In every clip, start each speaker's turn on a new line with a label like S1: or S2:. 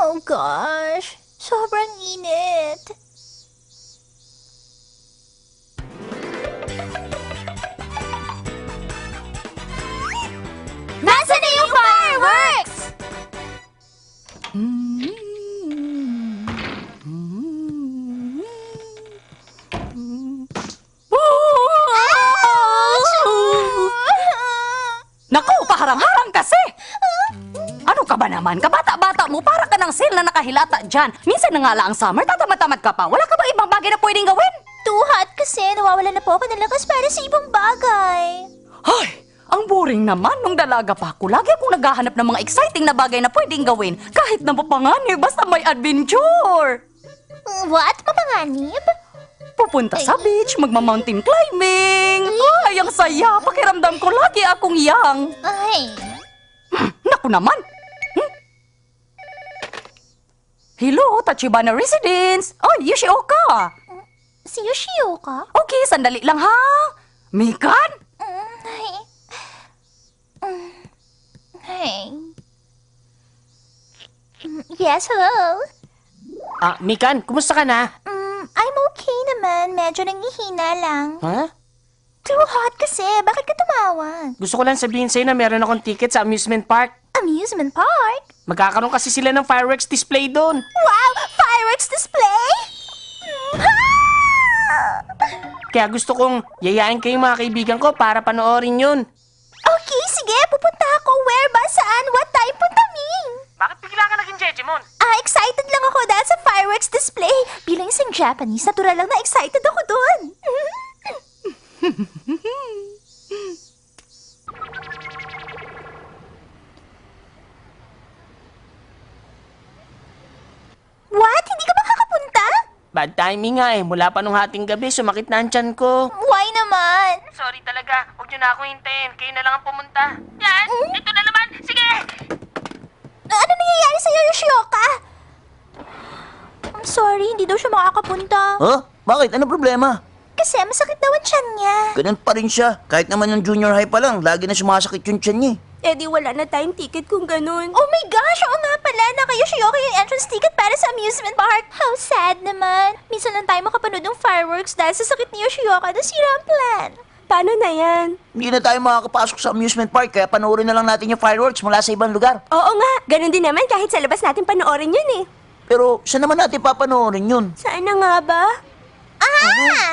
S1: Oh gosh, sobrang init. Nasaan na yung fireworks?
S2: Naku, paharang-harang kasi! Ano ka ba naman? Kabata-bata mo, para ka ng sale na nakahilata dyan. Minsan na nga lang ang summer, tatamad-tamad ka pa. Wala ka bang ibang bagay na pwedeng gawin?
S1: Too hot kasi, nawawala na po ako ng lakas para sa ibang bagay.
S2: Ay, ang boring naman nung dalaga pa ako. Lagi akong naghahanap ng mga exciting na bagay na pwedeng gawin. Kahit na mapanganib, basta may adventure.
S1: What? Mapanganib?
S2: Pupunta sa beach, magma-mountain climbing. Ay, ang saya. Pakiramdam ko lagi akong young.
S1: Ay,
S2: Naku naman. Hello, Tachibana Residence. Oh, Yoshioka.
S1: si Yoshioka?
S2: Okay, sandali lang ha. Mikan?
S1: Ay. Hey. Yes, hello?
S3: Mikan, kumusta ka na?
S1: I'm okay naman. Medyo nangihina lang.
S3: Ha?
S1: Too hot kasi. Bakit ka tumawag?
S3: Gusto ko lang sabihin sa'yo na meron akong ticket sa amusement park.
S1: Amusement park?
S3: Magkakaroon kasi sila ng fireworks display doon.
S1: Wow! Fireworks display?
S3: Kaya gusto kong yayain kayong mga kaibigan ko para panoorin yun.
S1: Okay, sige. Pupunta ako. Where ba? Saan? What time? Punta Ming.
S3: Bakit bigla ka naging Jejemon?
S1: Excited lang ako dahil sa fireworks display. Bilang isang Japanese, natural lang na excited ako doon. What? Hindi ka ba kakapunta?
S3: Bad timing nga eh. Mula pa nung hating gabi, sumakit na ang tiyan ko.
S1: Why naman?
S3: Sorry talaga. Huwag niyo na ako hintayin. Kayo na lang ang pumunta. Yan! Ito na naman! Sige!
S1: Ano nangyayari sa'yo, Yoshioka? I'm sorry, hindi daw siya makakapunta.
S4: Huh? Bakit? Ano problema?
S1: Kasi masakit daw ang tiyan niya.
S4: Ganun pa rin siya. Kahit naman yung junior high pa lang, lagi na sumasakit yung tiyan niya.
S5: Eh di wala na tayong ticket kung ganun.
S1: Oh my gosh, oo nga pala. Naka-Yoshioka yung entrance ticket para sa amusement park. How sad naman. Minsan lang tayo makapanood ng fireworks dahil sa sakit ni Yoshioka na sira ang plan.
S5: Paano na yan?
S4: Hindi na tayo makakapasok sa amusement park, kaya panoorin na lang natin yung fireworks mula sa ibang lugar.
S5: Oo nga, ganun din naman kahit sa labas natin panoorin yun eh.
S4: Pero saan naman natin papanoorin yun?
S5: Saan na nga ba?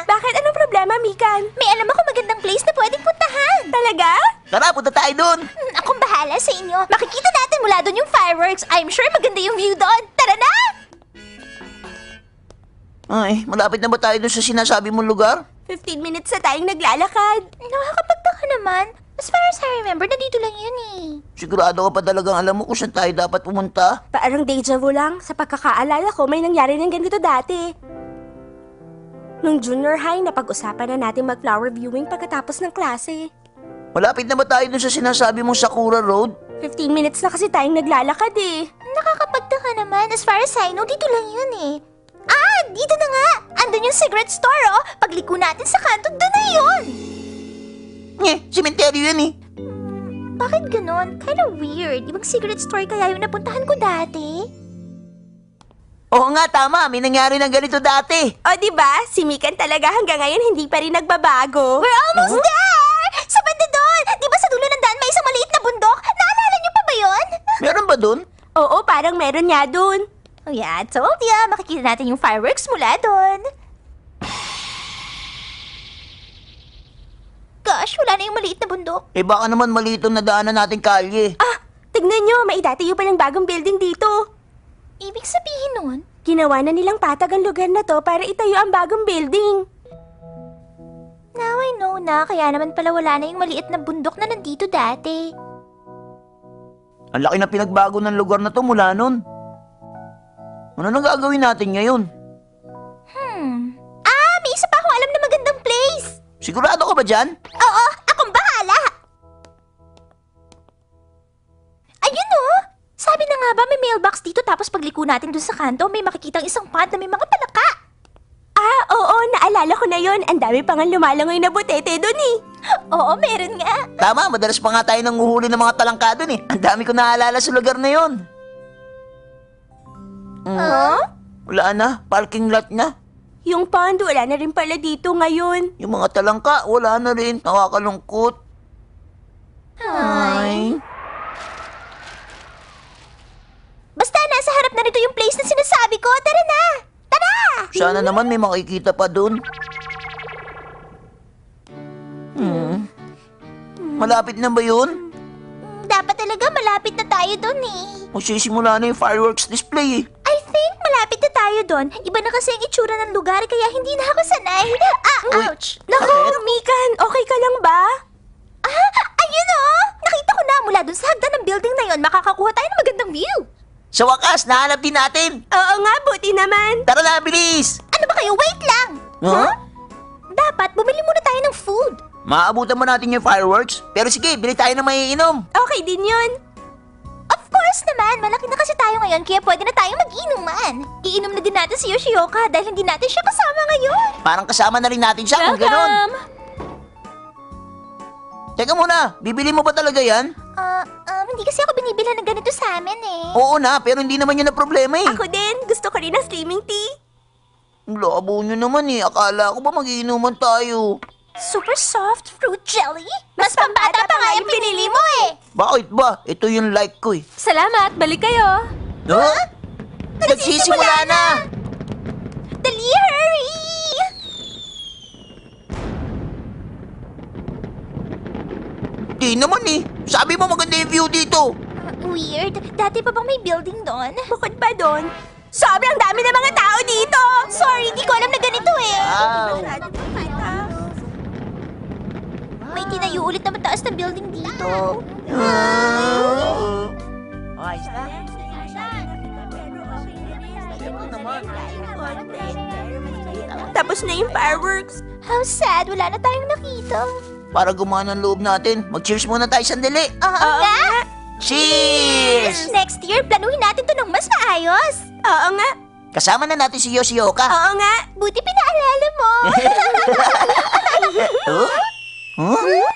S5: Bakit? Anong problema, Mikan?
S1: May alam ako magandang place na pwedeng puntahan.
S5: Talaga?
S4: Tara, punta tayo doon!
S1: Akong bahala sa inyo. Makikita natin mula doon yung fireworks. I'm sure maganda yung view doon. Tara na!
S4: Ay, malapit na ba tayo doon sa sinasabi mong lugar?
S5: 15 minutes na tayong naglalakad.
S1: Nakakapagtaka naman. As far as I remember, nandito lang yun eh.
S4: Sigurado ka pa talagang alam mo kung saan tayo dapat pumunta?
S5: Parang deja vu lang. Sa pagkakaalala ko, may nangyari ng ganito dati. Nung junior high, napag-usapan na natin mag-flower viewing pagkatapos ng klase.
S4: Malapit na ba tayo doon sa sinasabi mong Sakura Road?
S5: 15 minutes na kasi tayong naglalakad eh.
S1: Nakakapagtaka naman. As far as I know, dito lang yun eh. Dito na nga! Andun yung cigarette store, oh! Pagliko natin sa kanto, doon na yun!
S4: Sementeryo yan eh.
S1: Bakit ganon? Kinda weird. Ibang cigarette store kaya yung napuntahan ko dati.
S4: Oo nga, tama. May nangyari ng ganito dati.
S5: O di ba? Si Mikan talaga hanggang ngayon hindi pa rin nagbabago.
S1: We're almost there! Sa banda doon! Di ba sa dulo ng daan may isang maliit na bundok? Naalala niyo pa ba yun?
S4: Meron ba doon?
S5: Oo, parang meron nga dun.
S1: Oh yeah, I told ya. Makikita natin yung fireworks mula doon. Gosh, wala na yung maliit na bundok.
S4: Eh baka naman mali itong nadaanan nating kalye.
S5: Tignan nyo, may itatayo pa ng bagong building dito.
S1: Ibig sabihin nun,
S5: Ginawa na nilang patag ang lugar na to para itayo ang bagong building.
S1: now I know na, kaya naman pala wala na yung maliit na bundok na nandito dati.
S4: Ang laki na pinagbago ng lugar na to mula nun. Ano nang gagawin natin ngayon?
S1: May isa pa akong alam na magandang place.
S4: Sigurado ka ba dyan?
S1: Oo, akong bahala. Ayun oh! Sabi na nga ba may mailbox dito tapos pagliko natin dun sa kanto may makikitang isang pond na may mga palaka.
S5: Oo, naalala ko na yon. Ang dami pang lumalangoy na butete dun eh.
S1: Oo, meron nga.
S4: Tama, madalas pa nga tayo nanguhuli ng mga talangka dun eh. Ang dami ko naalala sa lugar na yon.
S5: Huh?
S4: Wala na, parking lot na.
S5: Yung pond, wala na rin pala dito ngayon.
S4: Yung mga talangka, wala na rin. Nakakalungkot. Ay.
S1: Basta nasa harap na nito yung place na sinasabi ko. Tara na! Tara!
S4: Sana naman may makikita pa dun. Malapit na ba yun?
S1: Dapat talaga malapit na tayo dun eh.
S4: Magsisimula na yung fireworks display eh.
S1: I think malapit na tayo dun. Iba na kasi ang itsura ng lugar kaya hindi na ako sanay. Ouch!
S5: Naku, Mikan, okay ka lang ba?
S1: Ayun oh! Nakita ko na mula dun sa hagdan ng building na yon. Makakakuha tayo ng magandang view.
S4: Sa wakas, nahanap din natin.
S5: Oo nga, buti naman.
S4: Tara na, bilis!
S1: Ano ba kayo? Wait lang!
S4: Huh?
S1: Dapat bumili muna tayo ng food.
S4: Maabutan mo natin yung fireworks. Pero sige, bili tayo ng maiinom.
S5: Okay din yun.
S1: Of course naman, malaki na kasi tayo ngayon kaya pwede na tayong mag-inuman. Iinom na din natin si Yoshioka dahil hindi natin siya kasama ngayon.
S4: Parang kasama na rin natin siya kung gano'n. Teka muna, bibili mo ba talaga yan?
S1: Hindi kasi ako binibilhan ng ganito sa amin eh.
S4: Oo na, pero hindi naman yun ang problema eh.
S5: Ako din, gusto ko rin ng slimming tea.
S4: Ang labo nyo naman eh. Akala ko ba mag-iinuman tayo?
S1: Super soft fruit jelly? Mas pambata pa nga yung pinili mo eh.
S4: Bakit ba? Ito yung like ko eh.
S5: Salamat, balik kayo.
S4: Huh? Nagsisimula na!
S1: Dali, hurry!
S4: Di naman eh. Sabi mo maganda yung view dito.
S1: Weird. Dati pa bang may building doon?
S5: Bukod pa doon, sobrang dami ng mga tao dito.
S1: Sorry, di ko alam na ganito eh.
S4: Wow.
S1: May tinayo ulit na mataas na building dito.
S5: Tapos na yung fireworks.
S1: How sad, wala na tayong nakita.
S4: Para gumana ang loob natin, mag-cheers muna tayo sandali.
S1: Oo nga.
S4: Cheers!
S1: Next year, planuhin natin to ng mas maayos.
S5: Oo nga,
S4: Kasama na natin si Yoshioka.
S5: oo nga.
S1: Buti pinaalala mo.
S4: Huh? Huh?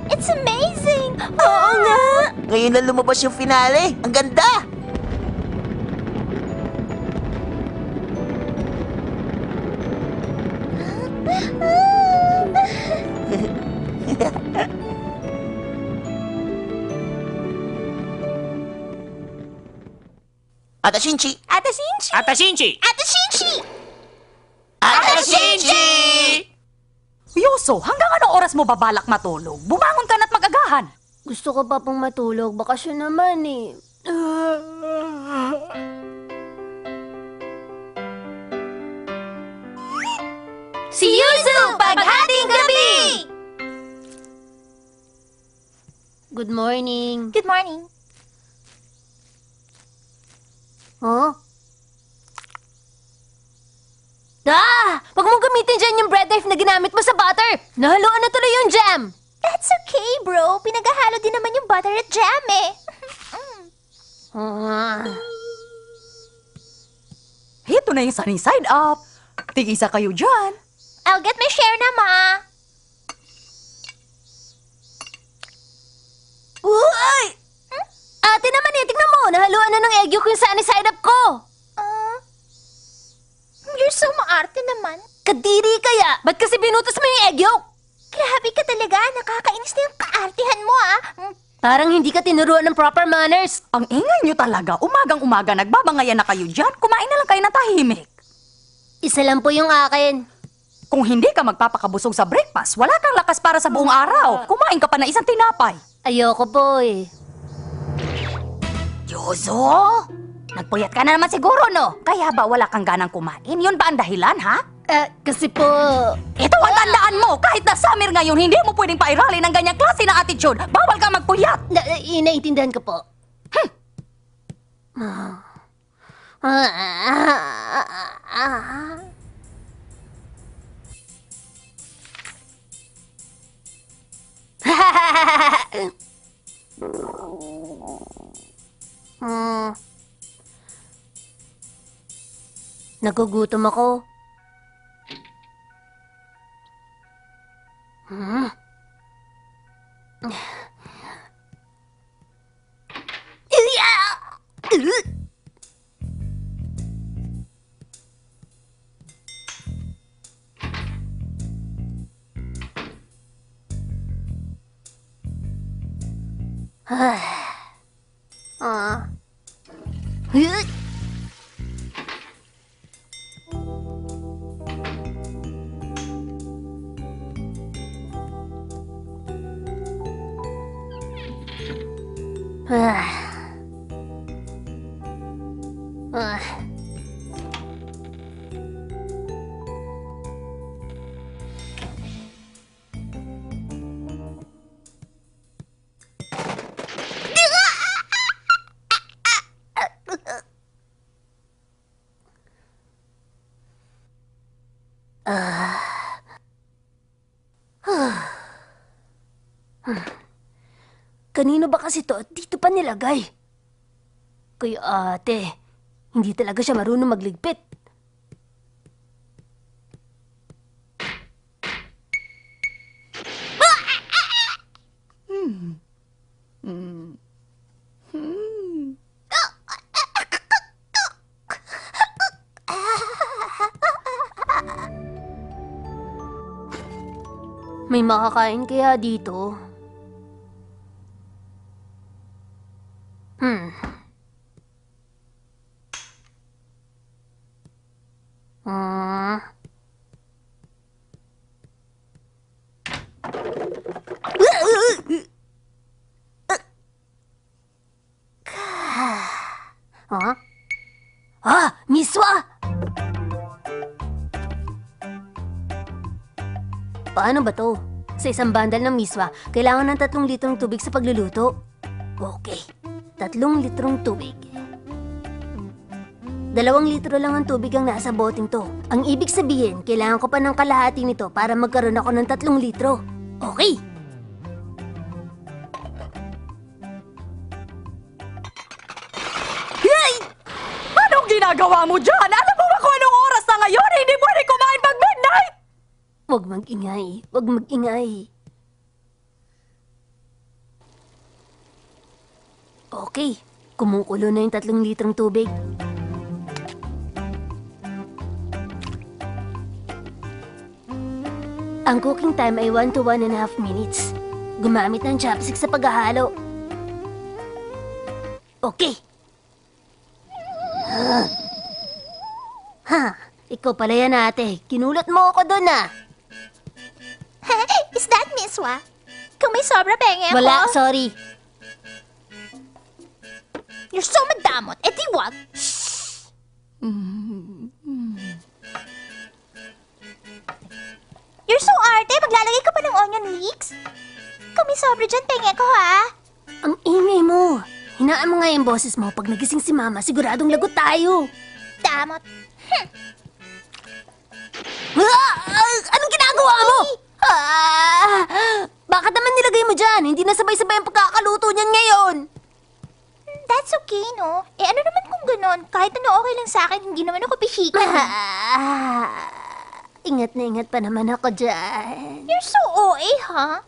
S1: It's amazing.
S5: Oo nga.
S4: Ngayon lang lumabas yung finale. Ang ganda! Ata Shinchi!
S5: Ate Shinchi.
S3: Ata Shinchi!
S1: Ate Shinchi!
S4: Ata Shinchi!
S2: Yoso, hanggang anong oras mo babalak matulog? Bumangon ka na't mag-agahan.
S6: Gusto ko pa pong matulog. Bakasyon naman eh.
S1: Si Yuzu, paghating gabi!
S6: Good morning.
S1: Good morning.
S6: Huh? Huwag mong gamitin dyan yung bread knife na ginamit mo sa butter. Nahaluan na tuloy yung jam.
S1: That's okay, bro. Pinaghahalo din naman yung butter at jam eh.
S2: Ito na yung sunny side up. Tig-isa kayo dyan.
S1: I'll get my share na, Ma.
S6: Uy! Ate naman eh, tignan mo. Nahaluan na ng egg yolk yung sunny side up ko.
S1: You're so maarte naman.
S6: Kadiri kaya. Ba't kasi binutas mo yung egg yolk?
S1: Grabe ka talaga. Nakakainis na yung kaartihan mo, ah.
S6: Parang hindi ka tinuruan ng proper manners.
S2: Ang ingay nyo talaga. Umagang-umaga nagbabangayan na kayo dyan. Kumain na lang kayo na tahimik.
S6: Isa lang po yung akin.
S2: Kung hindi ka magpapakabusog sa breakfast, wala kang lakas para sa buong araw. Kumain ka pa na isang tinapay.
S6: Ayoko po eh.
S2: Yoso! Nagpuyat ka na naman siguro, no? Kaya ba wala kang ganang kumain? Yun ba ang dahilan, ha?
S6: Kasi po...
S2: Ito ang tandaan mo! Kahit na summer ngayon, hindi mo pwedeng pairali ng ganyang klase ng attitude. Bawal kang magpuyat!
S6: Inaintindihan ko po. Nagugutom ako. Hut! Kanino ba kasi to at dito pa nilagay? Kaya ate, hindi talaga siya marunong magligpit. May makakain kaya dito? Miswa! Paano ba to? Sa isang bandal ng miswa, kailangan ng 3 litrong tubig sa pagluluto. Okay, 3 litrong tubig. 2 litro lang ang tubig ang nasa boteng to. Ang ibig sabihin, kailangan ko pa ng kalahati nito para magkaroon ako ng 3 litro. Okay!
S2: Anong ginagawa mo dyan? Alam mo ba kung anong oras na ngayon? Hindi pwede kumain pag midnight!
S6: Huwag mag-ingay. Huwag mag-ingay. Okay, kumukulo na yung 3 litrong tubig. Ang cooking time ay 1 to 1.5 minutes. Gumamit ng chopstick sa paghahalo. Okay. Ikaw pala yan ate. Kinulat mo ako doon ah.
S1: Is that Miswa? Kung may sobra penge ako.
S6: Wala, sorry.
S1: You're so madamot. Eh di wag. You're so arte. Maglalagay ka pa ng onion leeks? Kung may sobra dyan, penge ko ha.
S6: Ang ingay mo. Hinaan mo nga yung boses mo. Pag nagising si mama, siguradong lagot tayo.
S1: Damot.
S6: Anong ginagawa mo? Bakit naman nilagay mo dyan? Hindi na sabay-sabay ang pagkakaluto niyan ngayon.
S1: That's okay, no? Eh ano naman kung ganon? Kahit ano okay lang sa akin, hindi naman ako pishikan.
S6: Ingat na ingat pa naman ako dyan.
S1: You're so OA, ha?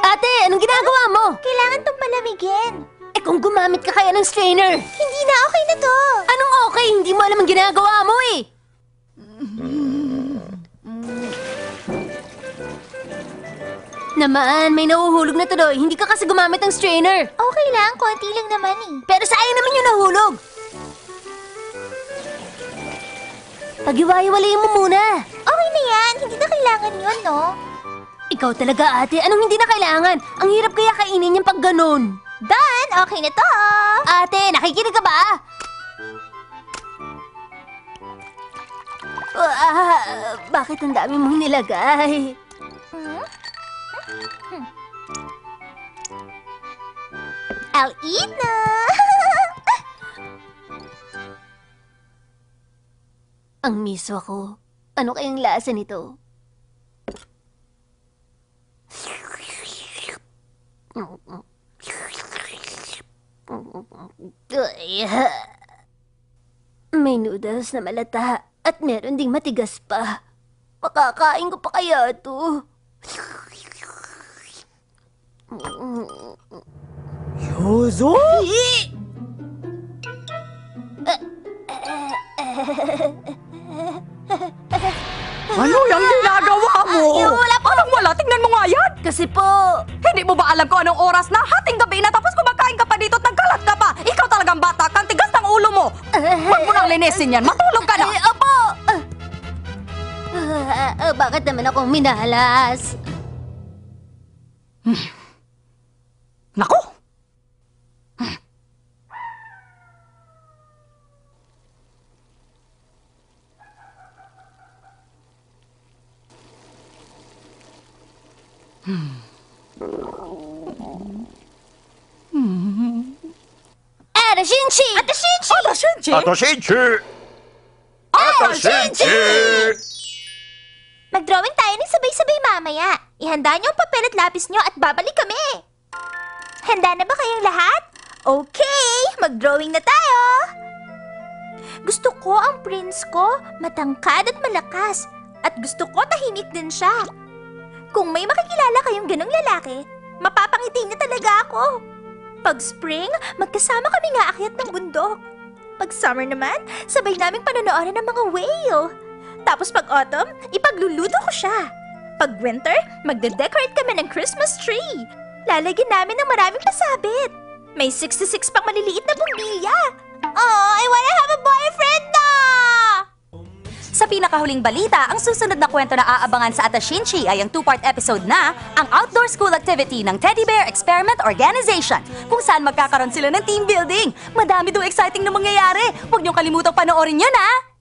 S6: Ate, anong ginagawa mo?
S1: Kailangan tong palamigin.
S6: Eh kung gumamit ka kaya ng strainer.
S1: Hindi na, okay na to.
S6: Anong okay? Hindi mo alam ang ginagawa mo eh. Naman, may nahuhulog na tuloy. Hindi ka kasi gumamit ng strainer.
S1: Okay lang, konti lang naman eh.
S6: Pero sayang naman yung nahulog. Pag-iwaiwalayin mo muna.
S1: Okay na yan, hindi na kailangan yun, no?
S6: Ikaw talaga ate, anong hindi na kailangan? Ang hirap kaya kainin yung pag ganon.
S1: Done! Okay na to!
S6: Ate, nakikinig ka ba? Bakit ang dami mong nilagay?
S1: I'll eat na!
S6: Ang miso ko. Ano kayang lasa nito? May noodles na malata at meron ding matigas pa. Makakain ko pa kaya to?
S2: Yozo? Ano yung ginagawa mo?
S6: wala po.
S2: Anong wala? Tingnan mo nga yan.
S6: Kasi po,
S2: Hindi mo ba alam kung anong oras na? Hating gabi na tapos kumakain ka pa dito at nagkalat ka pa. Ikaw talagang bata kang tigas ng ulo mo. Huwag mo nang linisin yan. Matulog ka na.
S6: opo! Bakit naman akong minalas?
S2: Naku!
S6: Ate Shinchi!
S1: Ate Shinchi!
S2: Ata Shinchi!
S4: Shinchi! Shinchi!
S1: Mag-drawing tayo ng sabay-sabay mamaya. Ihanda niyo ang papel at lapis niyo at babalik kami. Handa na ba kayong lahat? Okay, mag-drawing na tayo. Gusto ko ang prince ko, matangkad at malakas. At gusto ko tahimik din siya. Kung may makikilala kayong ganong lalaki, mapapangiti niya talaga ako. Pag spring, magkasama kami nga akyat ng bundok. Pag summer naman, sabay naming panonoodin ng mga whale. Tapos pag autumn, ipagluluto ko siya. Pag winter, magde-decorate kami ng Christmas tree. Lalagyan namin ng maraming pasabit. May 66 pang maliliit na bumbilya. Oh, I wanna have a boyfriend na!
S2: Sa pinakahuling balita, ang susunod na kwento na aabangan sa Ata Shinchi ay ang 2-part episode na ang outdoor school activity ng Teddy Bear Experiment Organization, kung saan magkakaroon sila ng team building. Madami daw exciting na mangyayari. Huwag niyong kalimutang panoorin yun, ha?